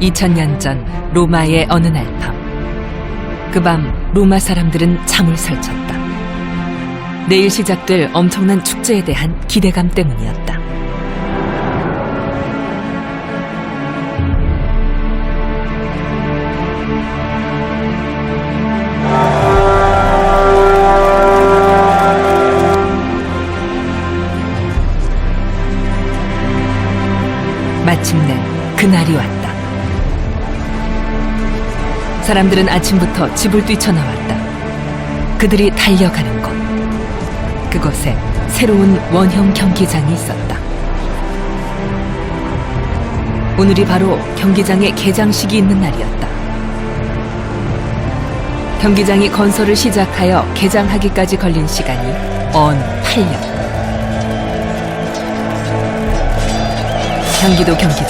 2000년 전 로마의 어느 날 밤, 그 밤 로마 사람들은 잠을 설쳤다. 내일 시작될 엄청난 축제에 대한 기대감 때문이었다. 마침내 그날이 왔다. 사람들은 아침부터 집을 뛰쳐나왔다. 그들이 달려가는 곳, 그곳에 새로운 원형 경기장이 있었다. 오늘이 바로 경기장의 개장식이 있는 날이었다. 경기장이 건설을 시작하여 개장하기까지 걸린 시간이 언 8년. 경기도 경기장,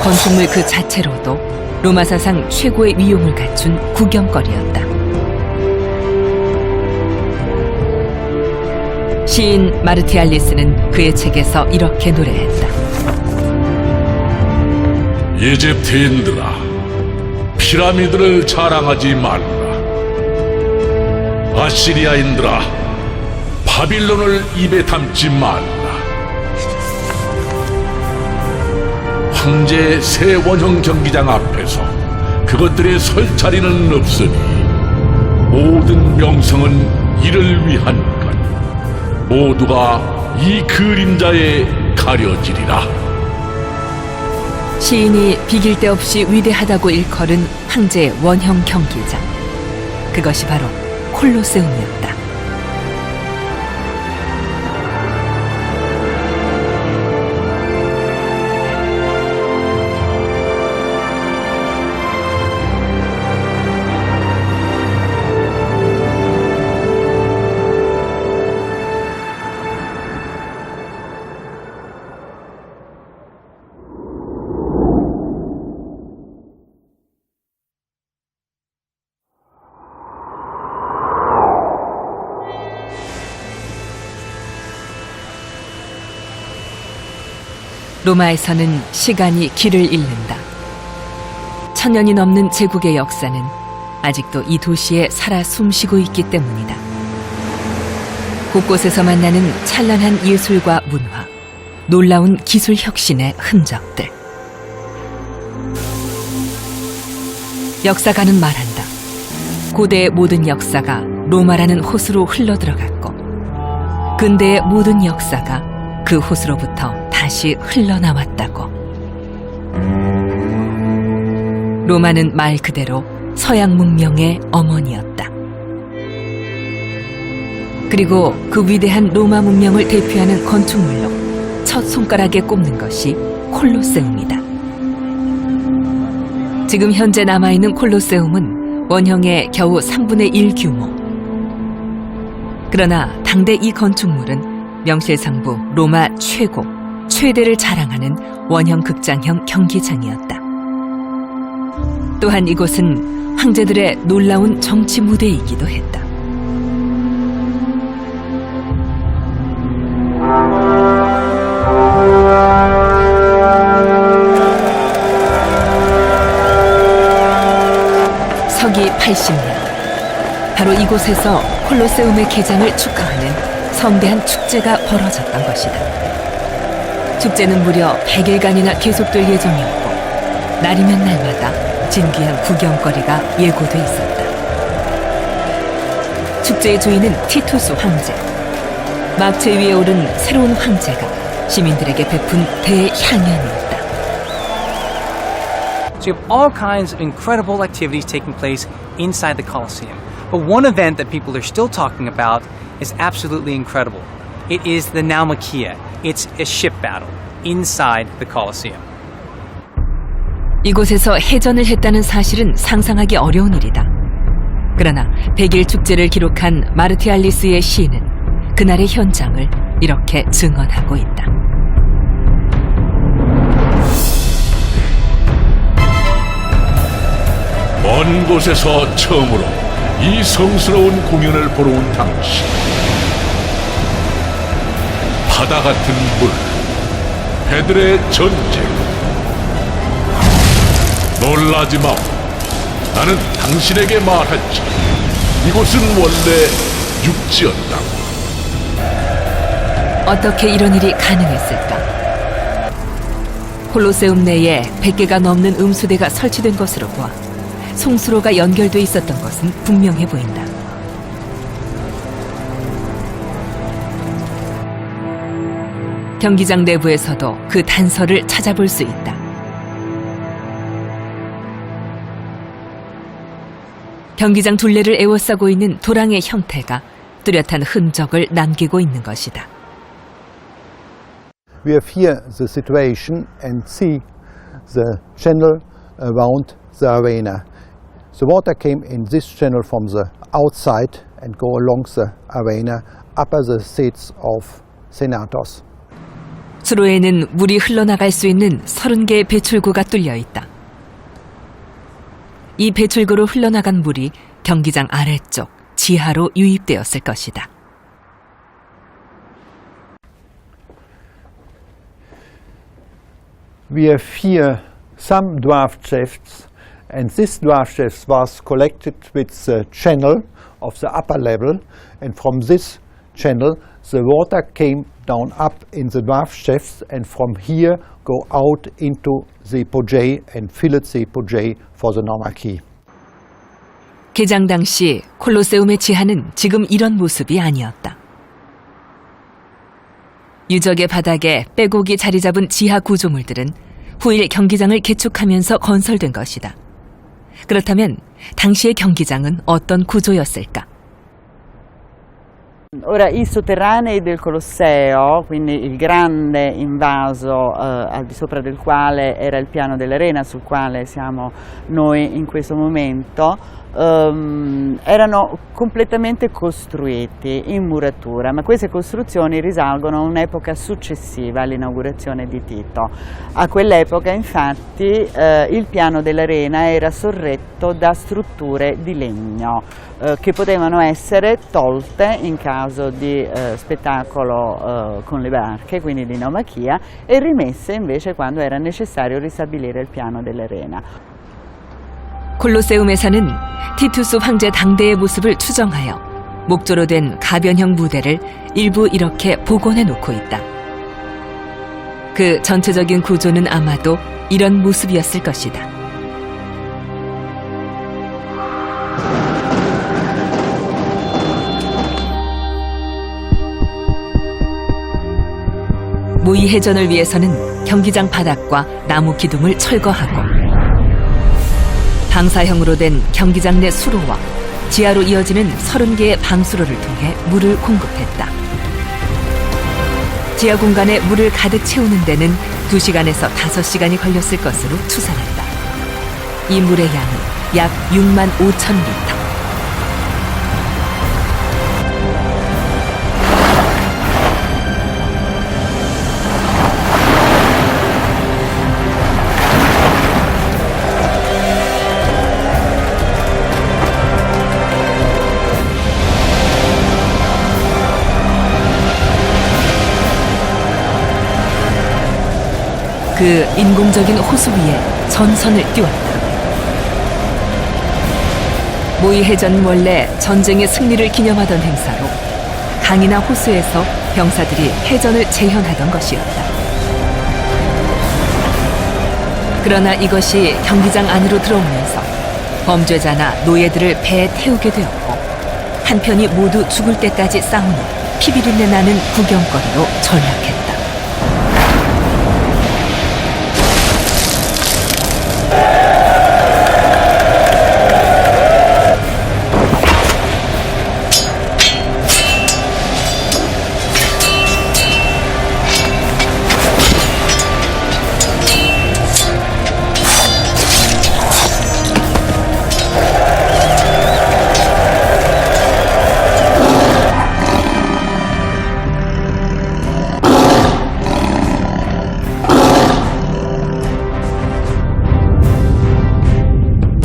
건축물 그 자체로도 로마 사상 최고의 위용을 갖춘 구경거리였다. 시인 마르티알리스는 그의 책에서 이렇게 노래했다. 이집트인들아, 피라미드를 자랑하지 말라. 아시리아인들아, 바빌론을 입에 담지 말라. 황제의 새 원형 경기장 앞에서 그것들의 설 자리는 없으니 모든 명성은 이를 위한 것, 모두가 이 그림자에 가려지리라. 시인이 비길 데 없이 위대하다고 일컬은 황제의 원형 경기장, 그것이 바로 콜로세움이었다. 로마에서는 시간이 길을 잃는다. 1000년이 넘는 제국의 역사는 아직도 이 도시에 살아 숨쉬고 있기 때문이다. 곳곳에서 만나는 찬란한 예술과 문화, 놀라운 기술 혁신의 흔적들. 역사가는 말한다. 고대의 모든 역사가 로마라는 호수로 흘러들어갔고, 근대의 모든 역사가 그 호수로부터 다시 흘러나왔다고. 로마는 말 그대로 서양 문명의 어머니였다. 그리고 그 위대한 로마 문명을 대표하는 건축물로 첫 손가락에 꼽는 것이 콜로세움이다. 지금 현재 남아있는 콜로세움은 원형의 겨우 3분의 1 규모. 그러나 당대 이 건축물은 명실상부 로마 최대를 자랑하는 원형 극장형 경기장이었다. 또한 이곳은 황제들의 놀라운 정치 무대이기도 했다. 서기 80년, 바로 이곳에서 콜로세움의 개장을 축하하는 성대한 축제가 벌어졌던 것이다. 축제는 무려 100일간이나 계속될 예정이었고, 날이면 날마다 진귀한 구경거리가 예고돼 있었다. 축제의 주인은 티투스 황제. 막체 위에 오른 새로운 황제가 시민들에게 베푼 대향연이었다. So you have all kinds of incredible activities taking place inside the Colosseum. But one event that people are still talking about is absolutely incredible. It is the Naumachia. It's a ship battle inside the Colosseum. 이곳에서 해전을 했다는 사실은 상상하기 어려운 일이다. 그러나 100일 축제를 기록한 마르티알리스의 시인은 그날의 현장을 이렇게 증언하고 있다. 먼 곳에서 처음으로 이 성스러운 공연을 보러 온 당신, 바다 같은 물, 배들의 전쟁, 놀라지 마오. 나는 당신에게 말했지. 이곳은 원래 육지였다고. 어떻게 이런 일이 가능했을까? 콜로세움 내에 100개가 넘는 음수대가 설치된 것으로 보아 송수로가 연결돼 있었던 것은 분명해 보인다. 경기장 내부에서도 그 단서를 찾아볼 수 있다. 경기장 둘레를 에워싸고 있는 도랑의 형태가 뚜렷한 흔적을 남기고 있는 것이다. We have here the situation and see the channel around the arena. The water came in this channel from the outside and go along the arena up the seats of senators. 수로에는 물이 흘러나갈 수 있는 30개의 배출구가 뚫려 있다. 이 배출구로 흘러나간 물이 경기장 아래쪽 지하로 유입되었을 것이다. We have here some draft shafts, and this draft shaft was collected with the channel of the upper level, and from this channel the water came down up in the draft shafts, and from here go out into the apogee and filled the apogee for the Naumachie. 개장 당시 콜로세움의 지하는 지금 이런 모습이 아니었다. 유적의 바닥에 빼곡이 자리 잡은 지하 구조물들은 후일 경기장을 개축하면서 건설된 것이다. 그렇다면 당시의 경기장은 어떤 구조였을까? Ora, i sotterranei del Colosseo, quindi il grande invaso al di sopra del quale era il piano dell'arena sul quale siamo noi in questo momento, erano completamente costruiti in muratura, ma queste costruzioni risalgono a un'epoca successiva all'inaugurazione di Tito. A quell'epoca infatti il piano dell'arena era sorretto da strutture di legno che potevano essere tolte in caso di spettacolo con le barche, quindi di naumachia, e rimesse invece quando era necessario ristabilire il piano dell'arena. 콜로세움에서는 티투스 황제 당대의 모습을 추정하여 목조로 된 가변형 무대를 일부 이렇게 복원해 놓고 있다. 그 전체적인 구조는 아마도 이런 모습이었을 것이다. 모의 해전을 위해서는 경기장 바닥과 나무 기둥을 철거하고 방사형으로 된 경기장 내 수로와 지하로 이어지는 30개의 방수로를 통해 물을 공급했다. 지하 공간에 물을 가득 채우는 데는 2시간에서 5시간이 걸렸을 것으로 추산한다. 이 물의 양은 약 6만 5천 리터. 그 인공적인 호수 위에 전선을 띄웠다. 모의 해전은 원래 전쟁의 승리를 기념하던 행사로 강이나 호수에서 병사들이 해전을 재현하던 것이었다. 그러나 이것이 경기장 안으로 들어오면서 범죄자나 노예들을 배에 태우게 되었고 한편이 모두 죽을 때까지 싸우는 피비린내 나는 구경거리로 전락했다.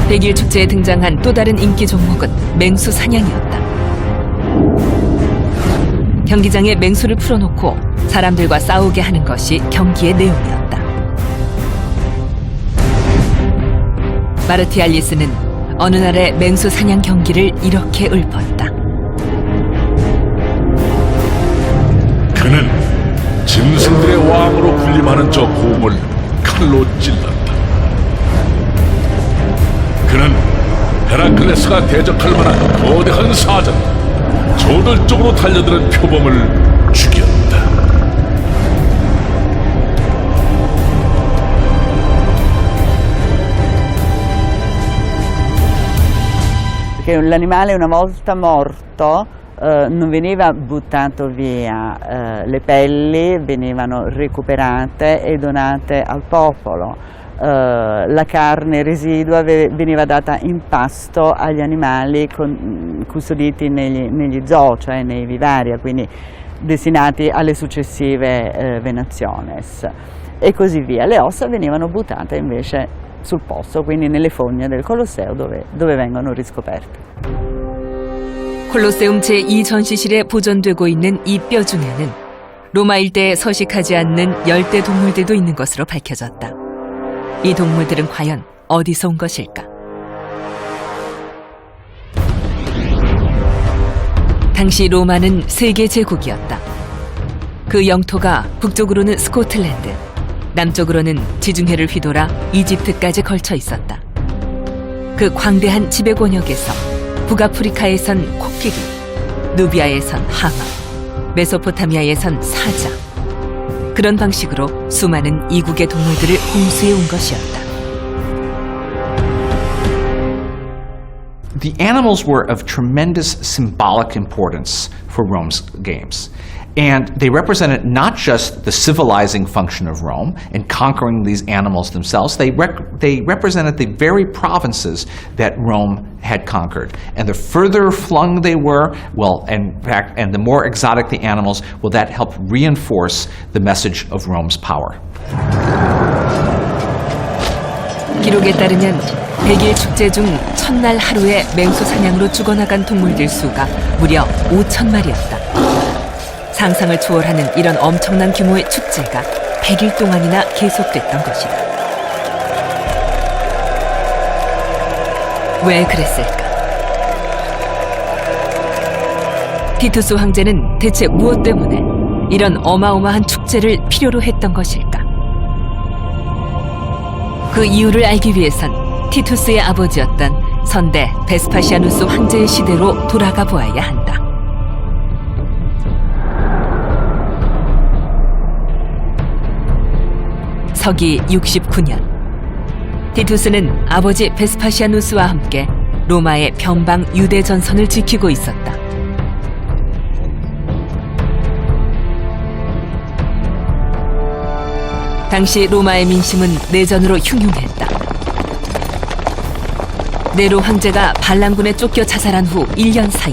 백일 축제에 등장한 또 다른 인기 종목은 맹수 사냥이었다. 경기장에 맹수를 풀어놓고 사람들과 싸우게 하는 것이 경기의 내용이었다. 마르티알리스는 어느 날의 맹수 사냥 경기를 이렇게 읊었다. 그는 짐승들의 왕으로 군림하는 저 곰을 칼로 찔렀다. 그는 헤라클레스가 대적할 만한 거대한 사자, 저돌적으로 달려드는 표범을 죽였다. Perché l'animale una volta morto non veniva buttato via, le pelli venivano recuperate e donate al popolo, la carne residua veniva data in pasto agli animali custoditi negli zoo, cioè nei vivaria, quindi destinati alle successive venationes e così via. Le ossa venivano buttate invece sul posto, quindi nelle fogne del Colosseo dove vengono riscoperte. 콜로세움 제2전시실에 보존되고 있는 이 뼈 중에는 로마 일대에 서식하지 않는 열대 동물들도 있는 것으로 밝혀졌다. 이 동물들은 과연 어디서 온 것일까? 당시 로마는 세계 제국이었다. 그 영토가 북쪽으로는 스코틀랜드, 남쪽으로는 지중해를 휘돌아 이집트까지 걸쳐 있었다. 그 광대한 지배 권역에서 북아프리카에선 코끼리, 누비아에선 하마, 메소포타미아에선 사자. 그런 방식으로 수많은 이국의 동물들을 홍수해 온 것이었다. The animals were of tremendous symbolic importance for Rome's games. And they represented not just the civilizing function of Rome in conquering these animals themselves, they represented the very provinces that Rome had conquered. And the further flung they were, well, in fact, and the more exotic the animals, well, that helped reinforce the message of Rome's power. 기록에 따르면 100일 축제 중 첫날 하루에 맹수 사냥으로 죽어나간 동물들 수가 무려 5,000마리였다. 상상을 초월하는 이런 엄청난 규모의 축제가 100일 동안이나 계속됐던 것이다. 왜 그랬을까? 티투스 황제는 대체 무엇 때문에 이런 어마어마한 축제를 필요로 했던 것일까? 그 이유를 알기 위해선 티투스의 아버지였던 선대 베스파시아누스 황제의 시대로 돌아가 보아야 한다. 서기 69년, 티투스는 아버지 베스파시아누스와 함께 로마의 변방 유대 전선을 지키고 있었다. 당시 로마의 민심은 내전으로 흉흉했다. 네로 황제가 반란군에 쫓겨 자살한 후 1년 사이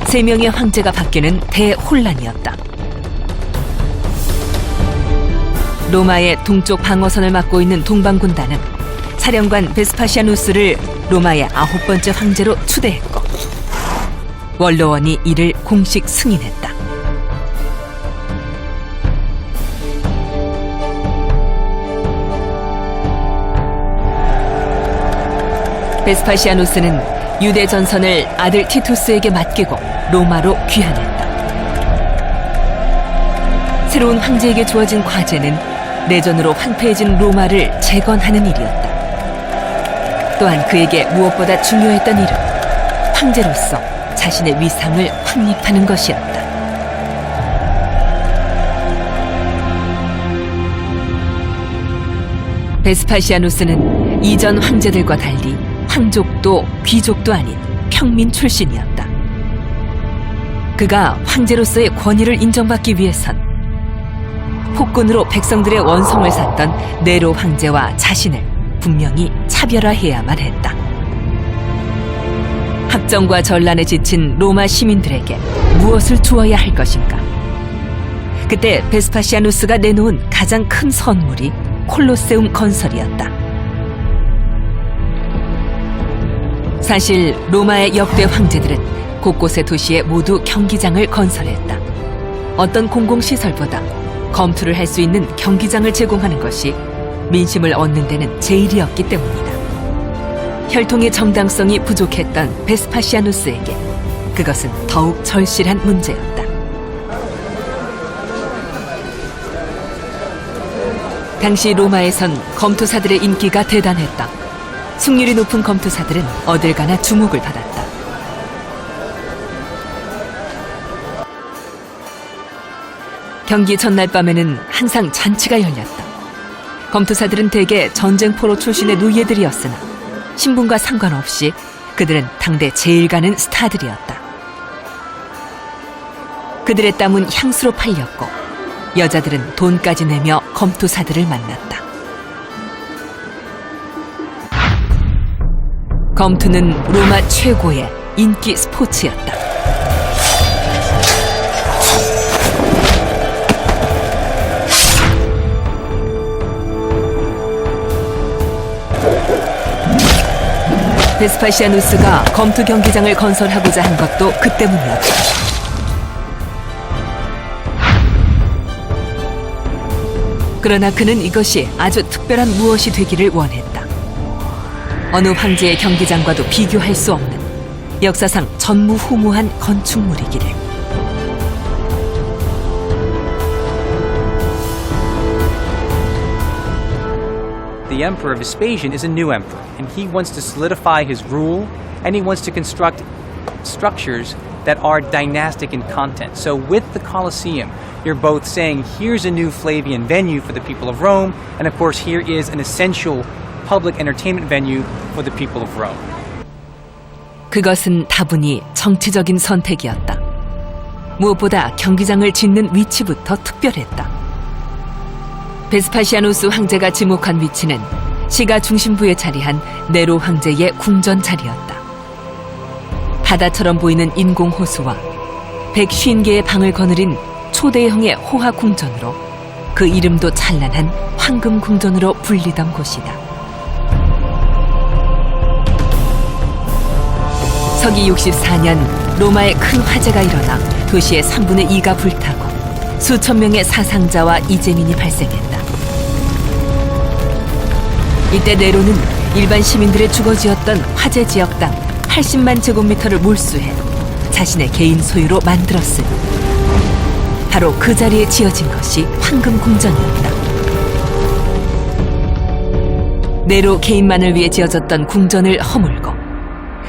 3명의 황제가 바뀌는 대혼란이었다. 로마의 동쪽 방어선을 맡고 있는 동방군단은 사령관 베스파시아누스를 로마의 9번째 황제로 추대했고 원로원이 이를 공식 승인했다. 베스파시아누스는 유대 전선을 아들 티투스에게 맡기고 로마로 귀환했다. 새로운 황제에게 주어진 과제는 내전으로 황폐해진 로마를 재건하는 일이었다. 또한 그에게 무엇보다 중요했던 일은 황제로서 자신의 위상을 확립하는 것이었다. 베스파시아누스는 이전 황제들과 달리 황족도 귀족도 아닌 평민 출신이었다. 그가 황제로서의 권위를 인정받기 위해선 폭군으로 백성들의 원성을 샀던 네로 황제와 자신을 분명히 차별화해야만 했다. 학정과 전란에 지친 로마 시민들에게 무엇을 주어야 할 것인가? 그때 베스파시아누스가 내놓은 가장 큰 선물이 콜로세움 건설이었다. 사실 로마의 역대 황제들은 곳곳의 도시에 모두 경기장을 건설했다. 어떤 공공시설보다 검투를 할 수 있는 경기장을 제공하는 것이 민심을 얻는 데는 제일이었기 때문이다. 혈통의 정당성이 부족했던 베스파시아누스에게 그것은 더욱 절실한 문제였다. 당시 로마에선 검투사들의 인기가 대단했다. 승률이 높은 검투사들은 어딜 가나 주목을 받았다. 경기 전날 밤에는 항상 잔치가 열렸다. 검투사들은 대개 전쟁포로 출신의 노예들이었으나 신분과 상관없이 그들은 당대 제일 가는 스타들이었다. 그들의 땀은 향수로 팔렸고 여자들은 돈까지 내며 검투사들을 만났다. 검투는 로마 최고의 인기 스포츠였다. 베스파시아누스가 검투 경기장을 건설하고자 한 것도 그 때문이었다. 그러나 그는 이것이 아주 특별한 무엇이 되기를 원했다. 어느 황제의 경기장과도 비교할 수 없는 역사상 전무후무한 건축물이기를. The emperor Vespasian is a new emperor, and he wants to solidify his rule, and he wants to construct structures that are dynastic in content. So with the Colosseum, you're both saying, here's a new Flavian venue for the people of Rome, and of course here is an essential public entertainment venue for the people of Rome. 그것은 다분히 정치적인 선택이었다. 무엇보다 경기장을 짓는 위치부터 특별했다. 베스파시아누스 황제가 지목한 위치는 시가 중심부에 자리한 네로 황제의 궁전 자리였다. 바다처럼 보이는 인공 호수와 150개의 방을 거느린 초대형의 호화 궁전으로 그 이름도 찬란한 황금 궁전으로 불리던 곳이다. 서기 64년 로마에 큰 화재가 일어나 도시의 3분의 2가 불타고 수천 명의 사상자와 이재민이 발생했다. 이때 네로는 일반 시민들의 주거지였던 화재 지역당 80만 제곱미터를 몰수해 자신의 개인 소유로 만들었으니 바로 그 자리에 지어진 것이 황금 궁전이었다. 네로 개인만을 위해 지어졌던 궁전을 허물고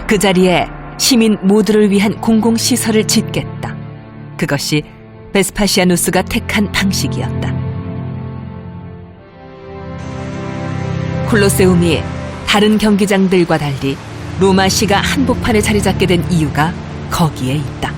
그 자리에 시민 모두를 위한 공공시설을 짓겠다. 그것이 베스파시아누스가 택한 방식이었다. 콜로세움이 다른 경기장들과 달리 로마시가 한복판에 자리 잡게 된 이유가 거기에 있다.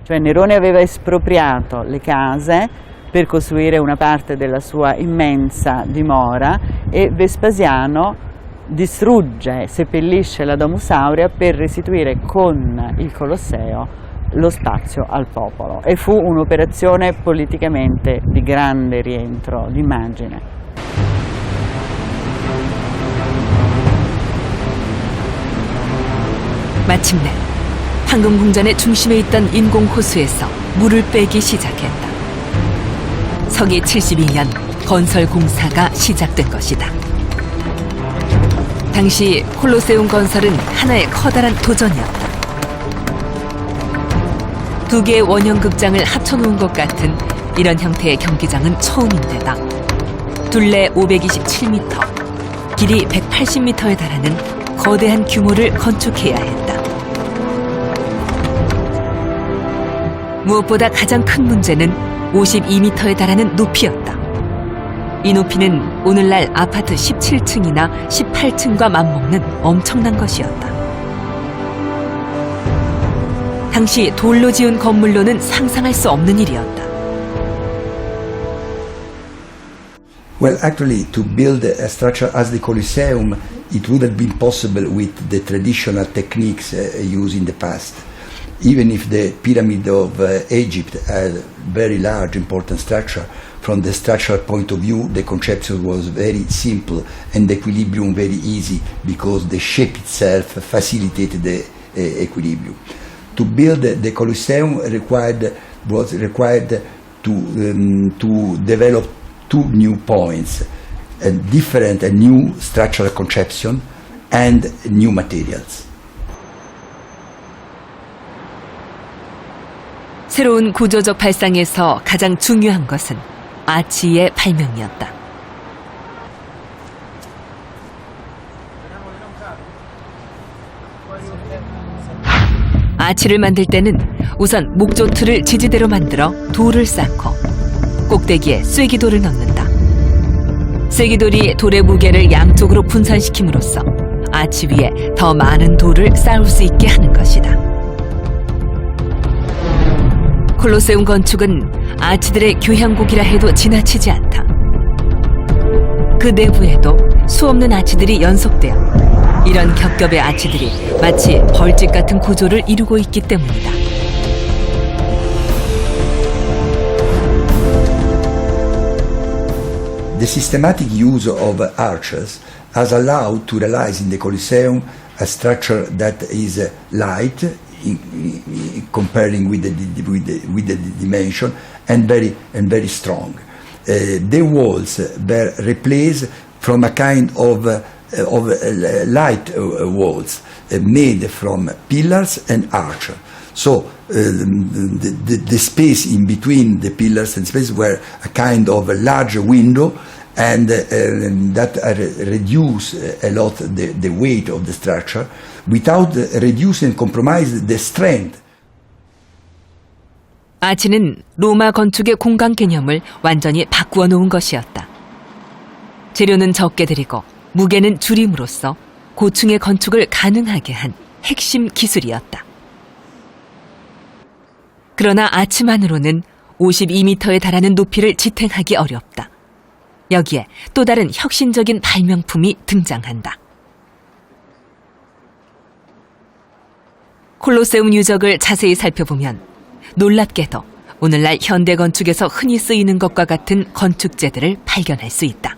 Cioè Nerone aveva espropriato le case per costruire una parte della sua immensa dimora e Vespasiano distrugge, seppellisce la Domus Aurea per restituire con il Colosseo lo spazio al popolo e fu un'operazione politicamente di grande rientro d'immagine. 마침내 황금궁전의 중심에 있던 인공호수에서 물을 빼기 시작했다. 서기 72년 건설 공사가 시작된 것이다. 당시 콜로세움 건설은 하나의 커다란 도전이었다. 두 개의 원형 극장을 합쳐놓은 것 같은 이런 형태의 경기장은 처음인데다 둘레 527m, 길이 180m에 달하는 거대한 규모를 건축해야 했다. 무엇보다 가장 큰 문제는 52m에 달하는 높이였다. 이 높이는 오늘날 아파트 17층이나 18층과 맞먹는 엄청난 것이었다. 당시 돌로 지은 건물로는 상상할 수 없는 일이었다. Well, actually, to build a structure as the Colosseum, it would have been possible with the traditional techniques used in the past. Even if the Pyramid of Egypt had a very large, important structure, from the structural point of view, the conception was very simple and the equilibrium very easy because the shape itself facilitated the equilibrium. To build the Colosseum was required to develop two new points, a different and new structural conception and new materials. 새로운 구조적 발상에서 가장 중요한 것은 아치의 발명이었다. 아치를 만들 때는 우선 목조틀을 지지대로 만들어 돌을 쌓고 꼭대기에 쐐기돌을 넣는다. 쐐기돌이 돌의 무게를 양쪽으로 분산시킴으로써 아치 위에 더 많은 돌을 쌓을 수 있게 하는 것이다. 콜로세움 건축은 아치들의 교향곡이라 해도 지나치지 않다. 그 내부에도 수없는 아치들이 연속되어 이런 겹겹의 아치들이 마치 벌집 같은 구조를 이루고 있기 때문이다. The systematic use of arches has allowed to realize in the Colosseum a structure that is light comparing with the dimension and very strong. The walls were replaced from a kind of light walls made from pillars and arch. So the space in between the pillars and space were a kind of a large window, and that reduce a lot the weight of the structure without reducing and compromise the strength. 아치는 로마 건축의 공간 개념을 완전히 바꾸어 놓은 것이었다. 재료는 적게 들이고 무게는 줄임으로써 고층의 건축을 가능하게 한 핵심 기술이었다. 그러나 아치만으로는 52m에 달하는 높이를 지탱하기 어렵다. 여기에 또 다른 혁신적인 발명품이 등장한다. 콜로세움 유적을 자세히 살펴보면 놀랍게도 오늘날 현대 건축에서 흔히 쓰이는 것과 같은 건축재들을 발견할 수 있다.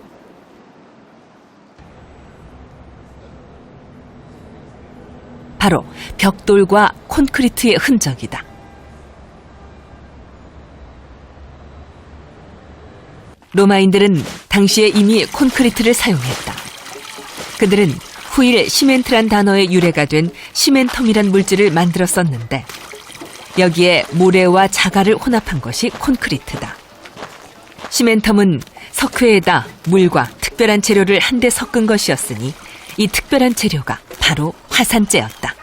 바로 벽돌과 콘크리트의 흔적이다. 로마인들은 당시에 이미 콘크리트를 사용했다. 그들은 후일 시멘트란 단어의 유래가 된 시멘텀이란 물질을 만들었었는데 여기에 모래와 자갈을 혼합한 것이 콘크리트다. 시멘텀은 석회에다 물과 특별한 재료를 한데 섞은 것이었으니 이 특별한 재료가 바로 화산재였다.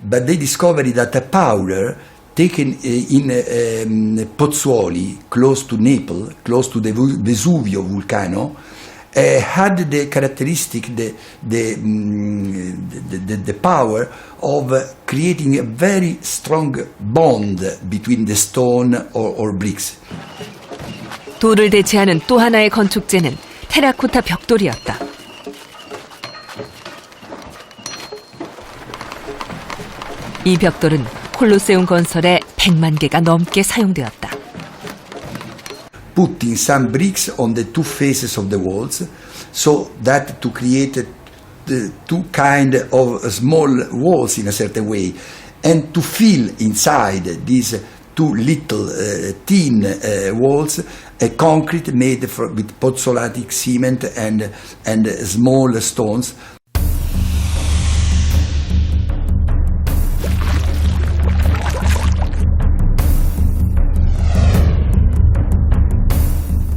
But they discovered that a powder taken in Pozzuoli, close to Naples, close to the Vesuvio volcano, had the characteristic, the power of creating a very strong bond between the stone or bricks. 돌을 대체하는 또 하나의 건축재는 테라코타 벽돌이었다. 이 벽돌은 콜로세움 건설에 100만 개가 넘게 사용되었다. Putting some bricks on the two faces of the walls, so that to create the two kind of small walls in a certain way, and to fill inside these two little thin walls a concrete made with pozzolanic cement and small stones.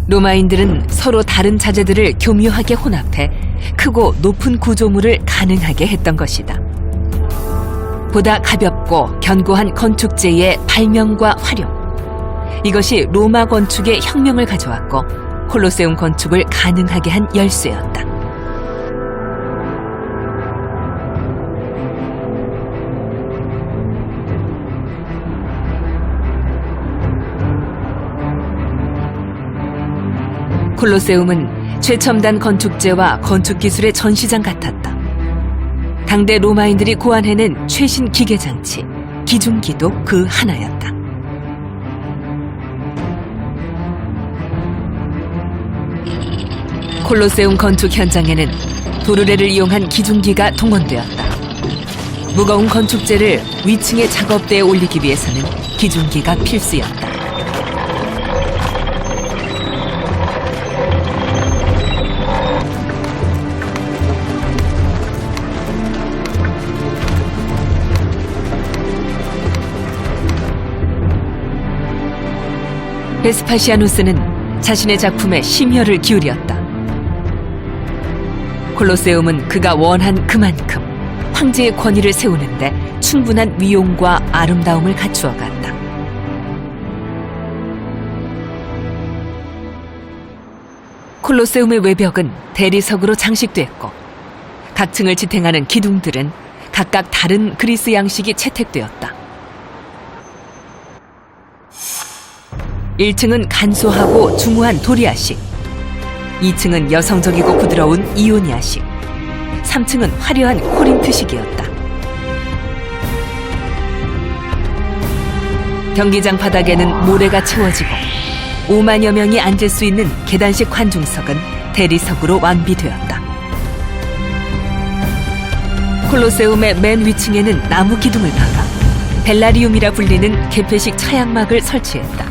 로마인들은 서로 다른 자재들을 교묘하게 혼합해 크고 높은 구조물을 가능하게 했던 것이다. 보다 가볍고 견고한 건축재의 발명과 활용. 이것이 로마 건축의 혁명을 가져왔고 콜로세움 건축을 가능하게 한 열쇠였다. 콜로세움은 최첨단 건축재와 건축기술의 전시장 같았다. 당대 로마인들이 고안해낸 최신 기계장치, 기중기도 그 하나였다. 콜로세움 건축 현장에는 도르래를 이용한 기중기가 동원되었다. 무거운 건축재를 위층의 작업대에 올리기 위해서는 기중기가 필수였다. 베스파시아누스는 자신의 작품에 심혈을 기울였다. 콜로세움은 그가 원한 그만큼 황제의 권위를 세우는데 충분한 위용과 아름다움을 갖추어 갔다. 콜로세움의 외벽은 대리석으로 장식됐고 각 층을 지탱하는 기둥들은 각각 다른 그리스 양식이 채택되었다. 1층은 간소하고 중후한 도리아식, 2층은 여성적이고 부드러운 이오니아식, 3층은 화려한 코린트식이었다. 경기장 바닥에는 모래가 채워지고 5만여 명이 앉을 수 있는 계단식 관중석은 대리석으로 완비되었다. 콜로세움의 맨 위층에는 나무 기둥을 박아 벨라리움이라 불리는 개폐식 차양막을 설치했다.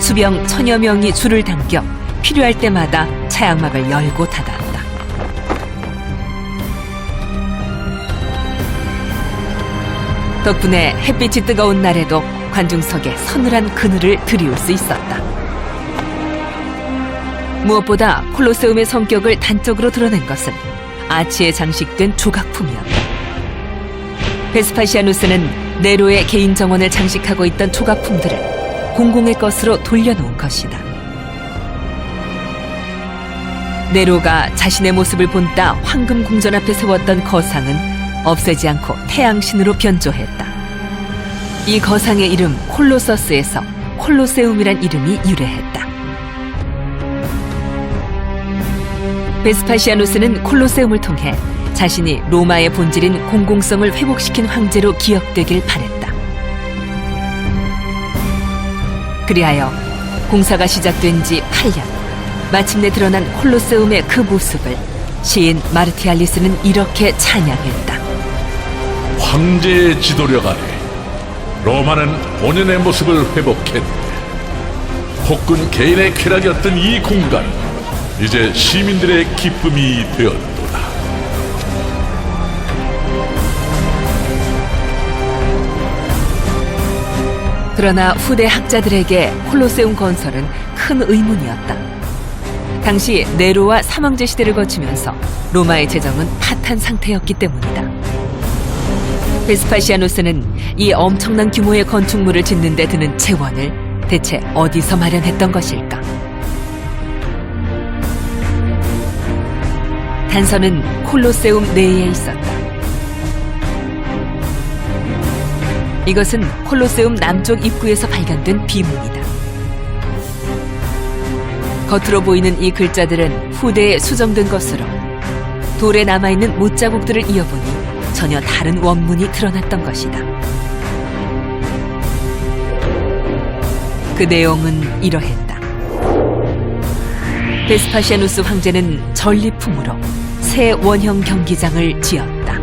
수병 1000여 명이 줄을 당겨 필요할 때마다 차양막을 열고 닫았다. 덕분에 햇빛이 뜨거운 날에도 관중석에 서늘한 그늘을 드리울 수 있었다. 무엇보다 콜로세움의 성격을 단적으로 드러낸 것은 아치에 장식된 조각품이었다. 베스파시아누스는 네로의 개인 정원을 장식하고 있던 조각품들을 공공의 것으로 돌려놓은 것이다. 네로가 자신의 모습을 본따 황금 궁전 앞에 세웠던 거상은 없애지 않고 태양신으로 변조했다. 이 거상의 이름 콜로서스에서 콜로세움이란 이름이 유래했다. 베스파시아누스는 콜로세움을 통해 자신이 로마의 본질인 공공성을 회복시킨 황제로 기억되길 바랬다. 그리하여 공사가 시작된 지 8년, 마침내 드러난 콜로세움의 그 모습을 시인 마르티알리스는 이렇게 찬양했다. 황제의 지도력 아래 로마는 본연의 모습을 회복했네. 폭군 개인의 쾌락이었던 이 공간이 이제 시민들의 기쁨이 되었도다. 그러나 후대 학자들에게 콜로세움 건설은 큰 의문이었다. 당시 네로와 삼형제 시대를 거치면서 로마의 재정은 파탄 상태였기 때문이다. 베스파시아누스는 이 엄청난 규모의 건축물을 짓는 데 드는 재원을 대체 어디서 마련했던 것일까? 단서는 콜로세움 내에 있었다. 이것은 콜로세움 남쪽 입구에서 발견된 비문이다. 겉으로 보이는 이 글자들은 후대에 수정된 것으로 돌에 남아있는 못자국들을 이어보니 전혀 다른 원문이 드러났던 것이다. 그 내용은 이러했다. 베스파시아누스 황제는 전리품으로 새 원형 경기장을 지었다.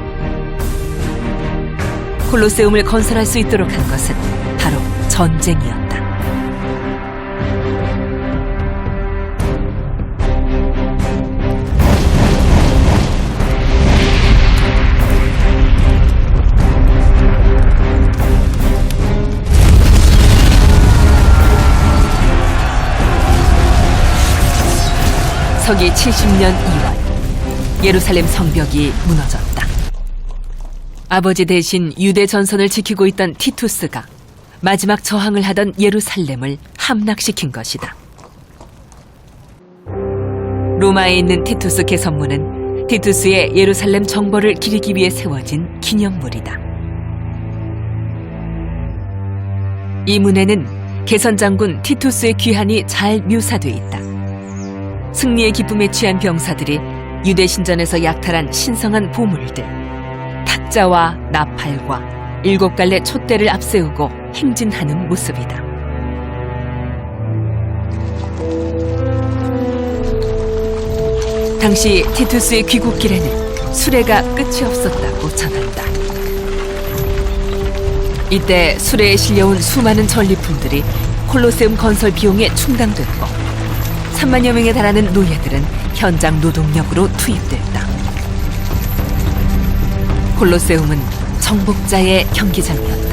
콜로세움을 건설할 수 있도록 한 것은 바로 전쟁이었다. 서기 70년 2월, 예루살렘 성벽이 무너졌다. 아버지 대신 유대 전선을 지키고 있던 티투스가 마지막 저항을 하던 예루살렘을 함락시킨 것이다. 로마에 있는 티투스 개선문은 티투스의 예루살렘 정벌을 기리기 위해 세워진 기념물이다. 이 문에는 개선장군 티투스의 귀환이 잘 묘사돼 있다. 승리의 기쁨에 취한 병사들이 유대 신전에서 약탈한 신성한 보물들, 탁자와 나팔과 7갈래 촛대를 앞세우고 행진하는 모습이다. 당시 티투스의 귀국길에는 수레가 끝이 없었다고 전한다. 이때 수레에 실려온 수많은 전리품들이 콜로세움 건설 비용에 충당됐고 3만여 명에 달하는 노예들은 현장 노동력으로 투입됐다. 콜로세움은 정복자의 경기장이었다.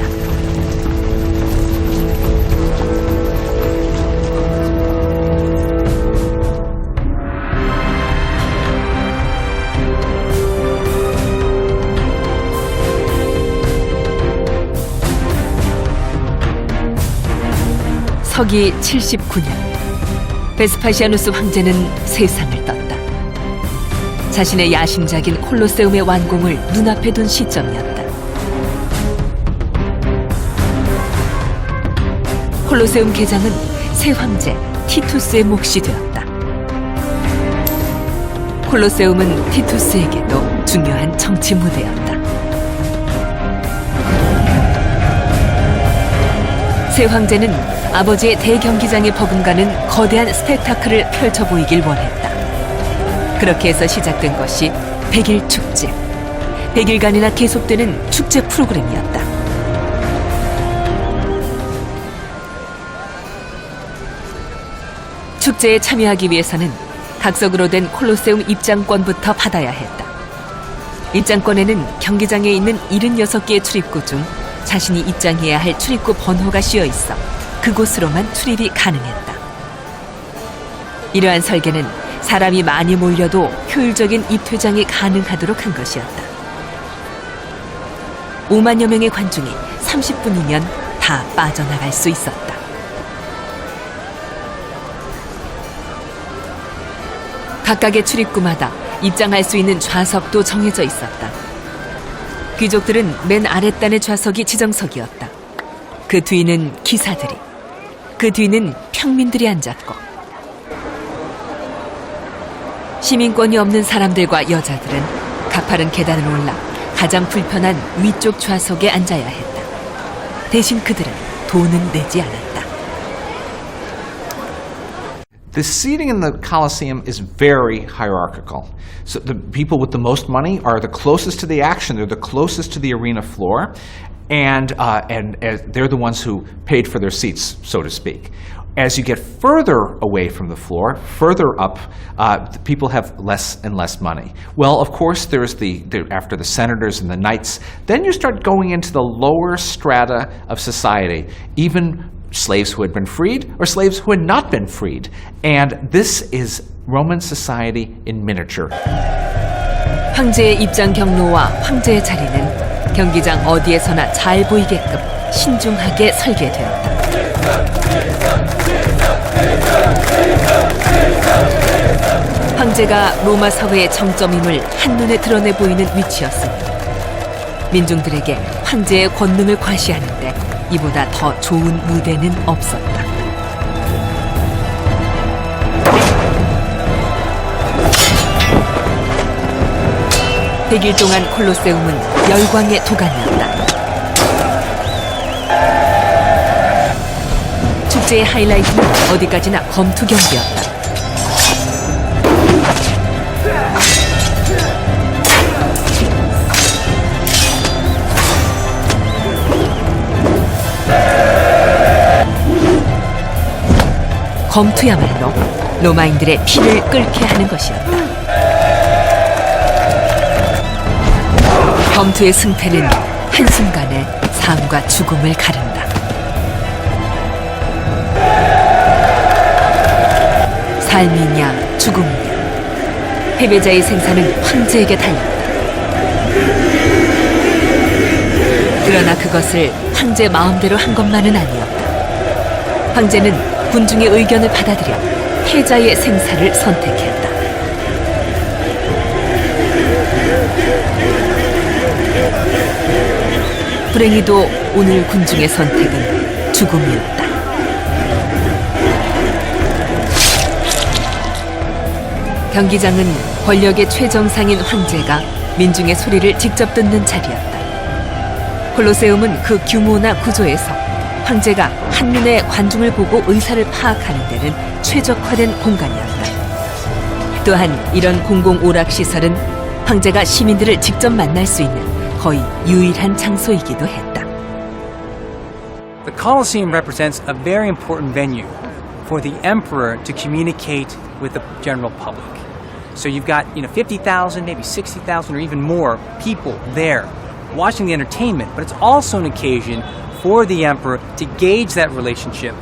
서기 79년 베스파시아누스 황제는 세상을 떴다. 자신의 야심작인 콜로세움의 완공을 눈앞에 둔 시점이었다. 콜로세움 개장은 새 황제 티투스의 몫이 되었다. 콜로세움은 티투스에게도 중요한 정치 무대였다. 새 황제는 아버지의 대경기장에 버금가는 거대한 스펙타클을 펼쳐 보이길 원했다. 그렇게 해서 시작된 것이 100일 축제. 100일간이나 계속되는 축제 프로그램이었다. 축제에 참여하기 위해서는 각석으로 된 콜로세움 입장권부터 받아야 했다. 입장권에는 경기장에 있는 76개의 출입구 중 자신이 입장해야 할 출입구 번호가 씌어 있어 그곳으로만 출입이 가능했다. 이러한 설계는 사람이 많이 몰려도 효율적인 입퇴장이 가능하도록 한 것이었다. 5만여 명의 관중이 30분이면 다 빠져나갈 수 있었다. 각각의 출입구마다 입장할 수 있는 좌석도 정해져 있었다. 귀족들은 맨 아랫단의 좌석이 지정석이었다. 그 뒤는 기사들이, 그 뒤는 평민들이 앉았고 시민권이 없는 사람들과 여자들은 가파른 계단을 올라 가장 불편한 위쪽 좌석에 앉아야 했다. 대신 그들은 돈은 내지 않았다. The seating in the Colosseum is very hierarchical. So the people with the most money are the closest to the action. They're the closest to the arena floor, and they're the ones who paid for their seats, so to speak. As you get further away from the floor, further up, the people have less and less money. Well, of course, there's after the senators and the knights, then you start going into the lower strata of society, even slaves who had been freed or slaves who had not been freed. And this is Roman society in miniature. 황제의 입장 경로와 황제의 자리는 경기장 어디에서나 잘 보이게끔 신중하게 설계되었다. 황제가 로마 사회의 정점임을 한눈에 드러내 보이는 위치였으니 민중들에게 황제의 권능을 과시하는데 이보다 더 좋은 무대는 없었다. (100일) 동안 콜로세움은 열광의 도가니였다. 축제의 하이라이트는 어디까지나 검투 경기였다. 검투야말로 로마인들의 피를 끓게 하는 것이었다. 검투의 승패는 한순간에 삶과 죽음을 가른다. 삶이냐 죽음이냐, 패배자의 생사는 황제에게 달렸다. 그러나 그것을 황제 마음대로 한 것만은 아니었다. 황제는 군중의 의견을 받아들여 패자의 생사를 선택했다. 불행히도 오늘 군중의 선택은 죽음이었다. 경기장은 권력의 최정상인 황제가 민중의 소리를 직접 듣는 자리였다. 콜로세움은 그 규모나 구조에서 황제가 한눈에 관중을 보고 의사를 파악하는 데는 최적화된 공간이었다. 또한 이런 공공 오락시설은 황제가 시민들을 직접 만날 수 있는 거의 유일한 장소이기도 했다. The Colosseum represents a very important venue for the emperor to communicate with the general public. So you've got 50,000, maybe 60,000 or even more people there watching the entertainment, but it's also an occasion for the emperor to gauge that relationship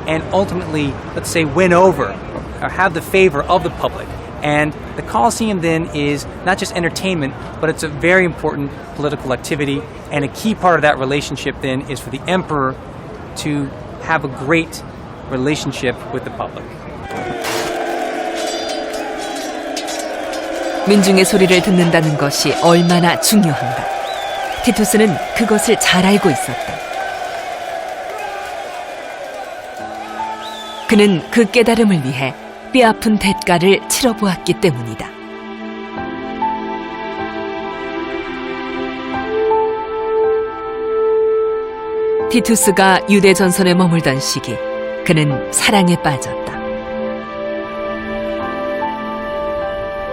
and ultimately, let's say, win over or have the favor of the public. And the Colosseum then is not just entertainment, but it's a very important political activity, and a key part of that relationship then is for the emperor to have a great relationship with the public. 민중의 소리를 듣는다는 것이 얼마나 중요한가. 티투스는 그것을 잘 알고 있었다. 그는 그 깨달음을 위해 뼈아픈 대가를 치러보았기 때문이다. 티투스가 유대 전선에 머물던 시기, 그는 사랑에 빠졌다.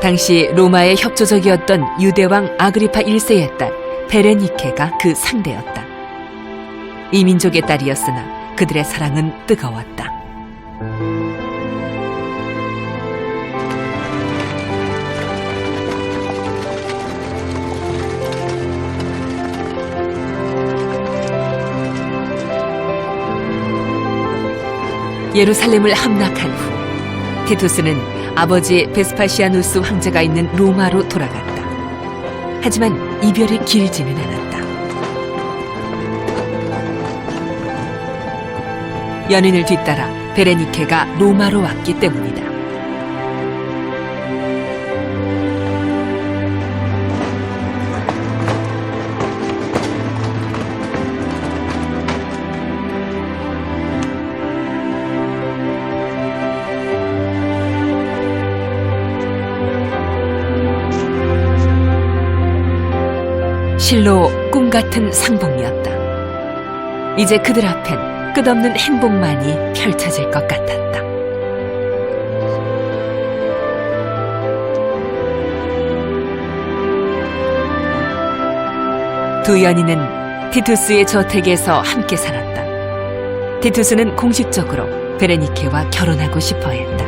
당시 로마의 협조적이었던 유대왕 아그리파 1세의 딸 베레니케가 그 상대였다. 이 민족의 딸이었으나 그들의 사랑은 뜨거웠다. 예루살렘을 함락한 후 티투스는 아버지 베스파시아누스 황제가 있는 로마로 돌아갔다. 하지만 이별이 길지는 않았다. 연인을 뒤따라 베레니케가 로마로 왔기 때문이다. 실로 꿈같은 상봉이었다. 이제 그들 앞엔 끝없는 행복만이 펼쳐질 것 같았다. 두 연인은 티투스의 저택에서 함께 살았다. 티투스는 공식적으로 베레니케와 결혼하고 싶어 했다.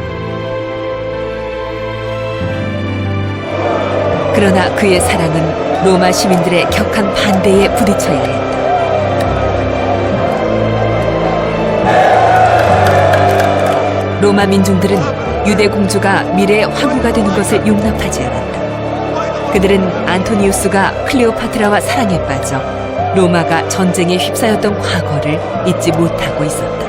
그러나 그의 사랑은 로마 시민들의 격한 반대에 부딪혀야 했다. 로마 민중들은 유대 공주가 미래의 화구가 되는 것을 용납하지 않았다. 그들은 안토니우스가 클레오파트라와 사랑에 빠져 로마가 전쟁에 휩싸였던 과거를 잊지 못하고 있었다.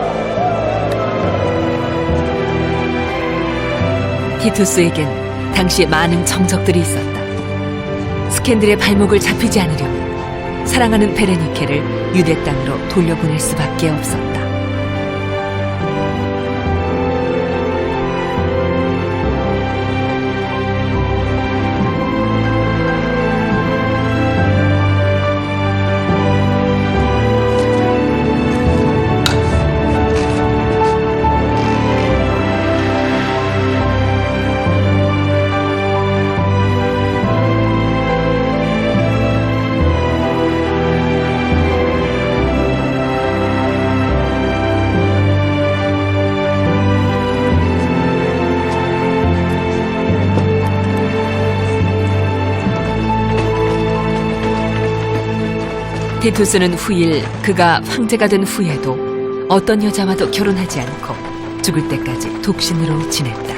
티투스에겐 당시 많은 정적들이 있었다. 스캔들의 발목을 잡히지 않으려면 사랑하는 베레니케를 유대 땅으로 돌려보낼 수밖에 없었다. 티투스는 후일 그가 황제가 된 후에도 어떤 여자와도 결혼하지 않고 죽을 때까지 독신으로 지냈다.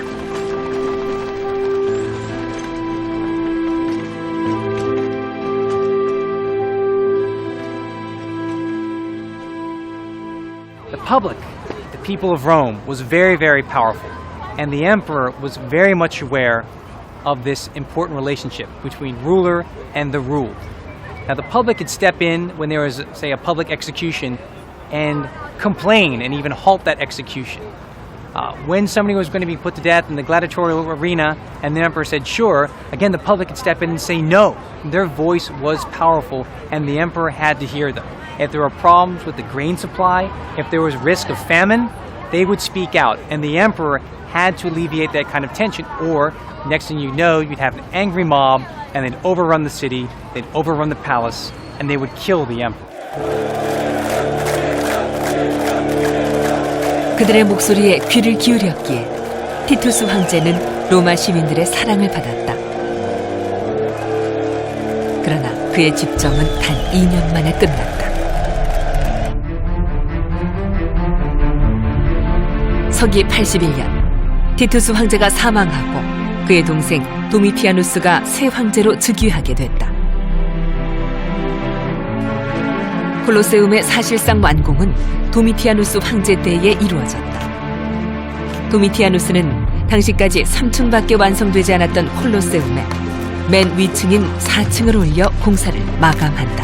The public, the people of Rome, was very, very powerful, and the emperor was very much aware of this important relationship between ruler and the ruled. Now, the public could step in when there was, say, a public execution and complain and even halt that execution. When somebody was going to be put to death in the gladiatorial arena and the emperor said, sure, again, the public could step in and say no. Their voice was powerful, and the emperor had to hear them. If there were problems with the grain supply, if there was risk of famine, they would speak out, and the emperor had to alleviate that kind of tension, or next thing you know, you'd have an angry mob, and they'd overrun the city, they'd overrun the palace, and they would kill the emperor. 그들의 목소리에 귀를 기울였기에 티투스 황제는 로마 시민들의 사랑을 받았다. 그러나 그의 집정은 단 2년 만에 끝났다. 서기 81년 티투스 황제가 사망하고 그의 동생 도미티아누스가 새 황제로 즉위하게 됐다. 콜로세움의 사실상 완공은 도미티아누스 황제 때에 이루어졌다. 도미티아누스는 당시까지 3층밖에 완성되지 않았던 콜로세움의 맨 위층인 4층을 올려 공사를 마감한다.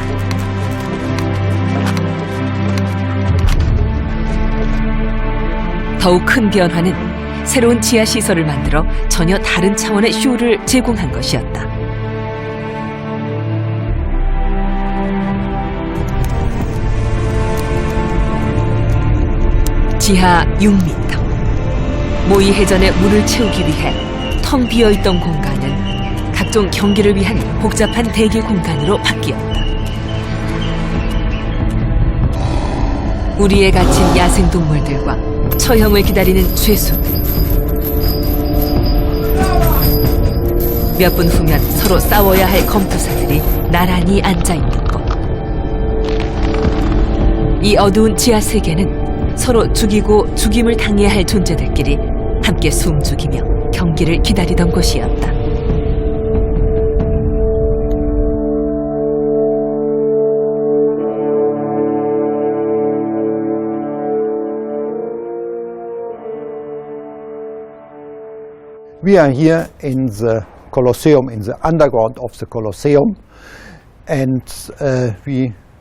더욱 큰 변화는 새로운 지하 시설을 만들어 전혀 다른 차원의 쇼를 제공한 것이었다. 지하 6m. 모이 해전에 물을 채우기 위해 텅 비어있던 공간은 각종 경기를 위한 복잡한 대기 공간으로 바뀌었다. 우리에 갇힌 야생동물들과 처형을 기다리는 죄수들. 몇 분 후면 서로 싸워야 할 검투사들이 나란히 앉아있는 것. 이 어두운 지하 세계는 서로 죽이고 죽임을 당해야 할 존재들끼리 함께 숨죽이며 경기를 기다리던 곳이었다. We are here in the Colosseum, in the underground of the Colosseum, and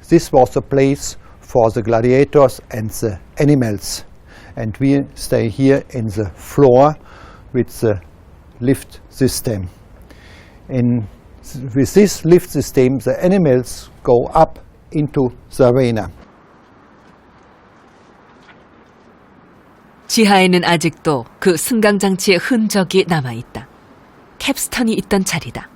this was the place for the gladiators and the animals. And we stay here in the floor with the lift system. With this lift system, the animals go up into the arena. 지하에는 아직도 그 승강장치의 흔적이 남아있다. 캡스턴이 있던 자리다.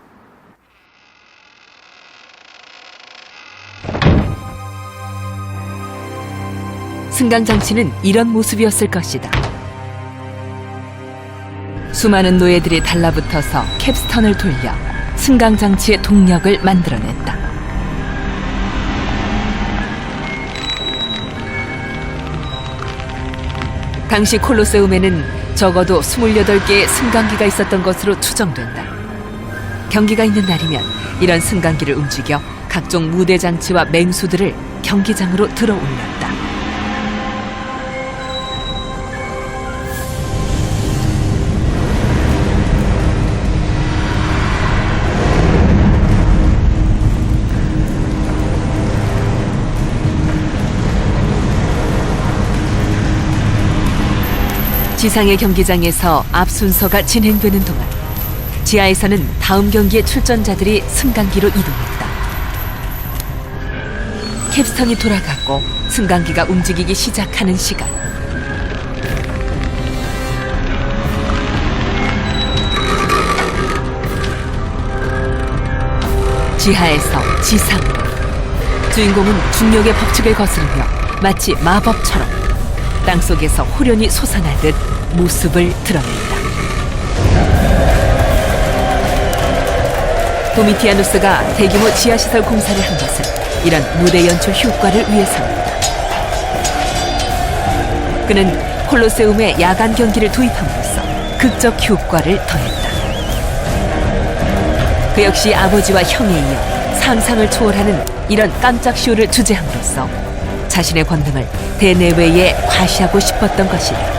승강장치는 이런 모습이었을 것이다. 수많은 노예들이 달라붙어서 캡스턴을 돌려 승강장치의 동력을 만들어냈다. 당시 콜로세움에는 적어도 28개의 승강기가 있었던 것으로 추정된다. 경기가 있는 날이면 이런 승강기를 움직여 각종 무대 장치와 맹수들을 경기장으로 들어 올렸다. 지상의 경기장에서 앞 순서가 진행되는 동안 지하에서는 다음 경기의 출전자들이 승강기로 이동했다. 캡스턴이 돌아가고 승강기가 움직이기 시작하는 시간. 지하에서 지상으로. 주인공은 중력의 법칙을 거스르며 마치 마법처럼 땅속에서 호련히 솟아나듯 모습을 드러낸다. 도미티아누스가 대규모 지하시설 공사를 한 것은 이런 무대 연출 효과를 위해서입니다. 그는 콜로세움에 야간 경기를 도입함으로써 극적 효과를 더했다. 그 역시 아버지와 형에 이어 상상을 초월하는 이런 깜짝 쇼를 주재함으로써 자신의 권능을 대내외에 과시하고 싶었던 것이다.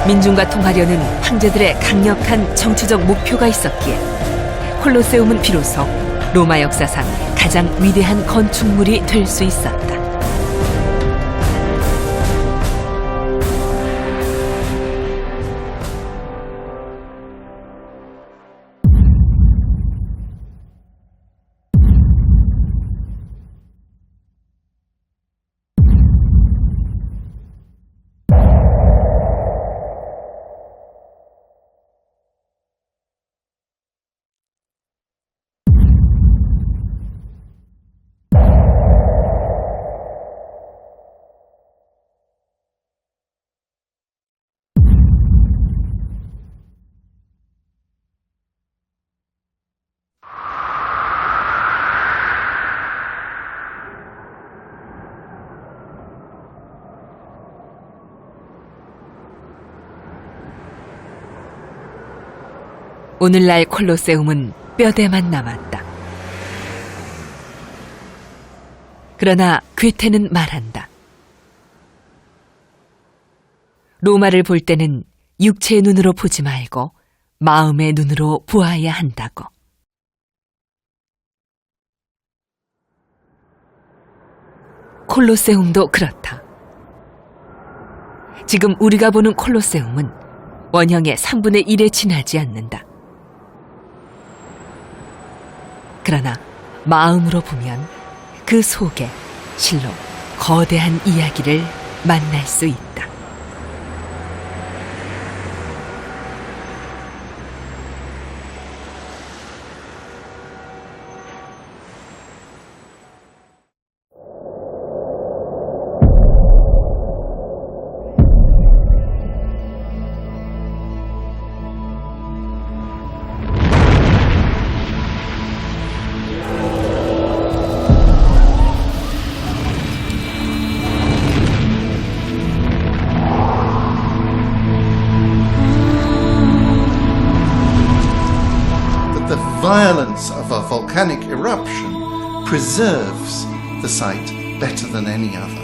민중과 통하려는 황제들의 강력한 정치적 목표가 있었기에 콜로세움은 비로소 로마 역사상 가장 위대한 건축물이 될 수 있었다. 오늘날 콜로세움은 뼈대만 남았다. 그러나 괴테는 말한다. 로마를 볼 때는 육체의 눈으로 보지 말고 마음의 눈으로 보아야 한다고. 콜로세움도 그렇다. 지금 우리가 보는 콜로세움은 원형의 3분의 1에 지나지 않는다. 그러나 마음으로 보면 그 속에 실로 거대한 이야기를 만날 수 있다. The violence of a volcanic eruption preserves the site better than any other.